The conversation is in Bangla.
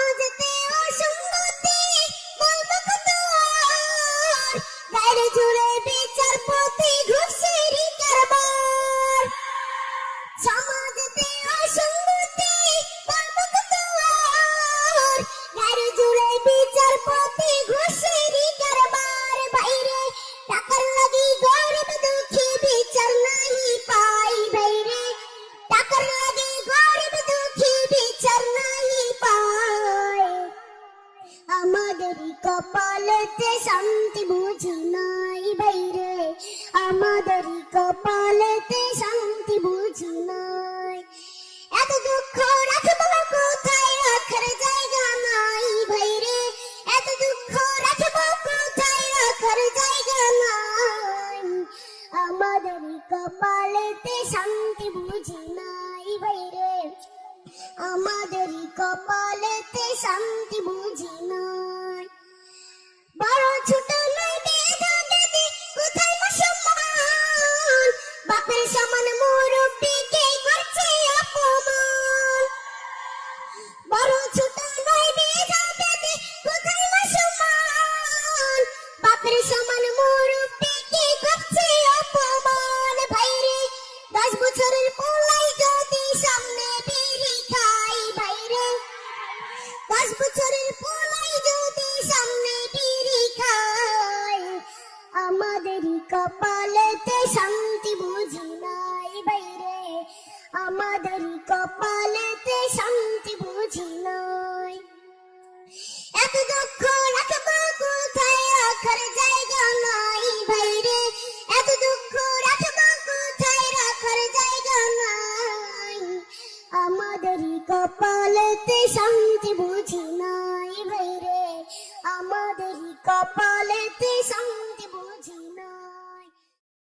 সমাজেতে অসঙ্গতি বলবো কত আর, গায়ের জুড়ে বিচারপতি ঘুষেরই কারবার। সমাজেতে অসঙ্গতি বলবো কত আর, গায়ের জুড়ে বিচারপতি ঘুষেরই কারবার। বাইরে টাকার লাগি গরিব দুঃখী বিচার নাই পাই, বাইরে টাকার লাগি গরিব দুঃখী বিচার নাই পাই। আমাদেরই কপালেতে শান্তি বুঝি নাই বাইরে, আমাদেরই কপালেতে শান্তি বুঝি নাই। এত দুঃখ রাখবো কোথায়, রাখার জায়গা নাই ভাইরে, এত দুঃখ রাখবো কোথায়, রাখার জায়গা নাই। আমাদেরই কপালেতে শান্তি বুঝি নাই ভাইরে, আমাদেরই কপালেতে শান্তি বুঝি নাই। বড় ছোট নয় ভেদা ভেদি, কোথায় মুসলমান, বাপের সমান মুরব্বিকে করছে অপমান। বড় ছোট নয় ভেদা ভেদি, কোথায় মুসলমান, বাপের সমান মুরব্বিকে করছে অপমান। ভাইরে 10 বছরের পোলাই যদি সামনে বিড়ি খাই, ভাইরে 10 বছরের পোলাই যদি সামনে বিড়ি খাই। আমাদেরই কপালেতে শান্তি বুঝি নাই বাইরে, আমাদেরই কপালেতে শান্তি বুঝি নাই। এত দুঃখ রাখবো কোথায়, রাখার জায়গা নাই ভাইরে, এত দুঃখ রাখবো কোথায়, রাখার জায়গা নাই। আমাদেরই কপালেতে শান্তি বুঝি নাই ভাইরে, আমাদেরই কপালেতে শান্তি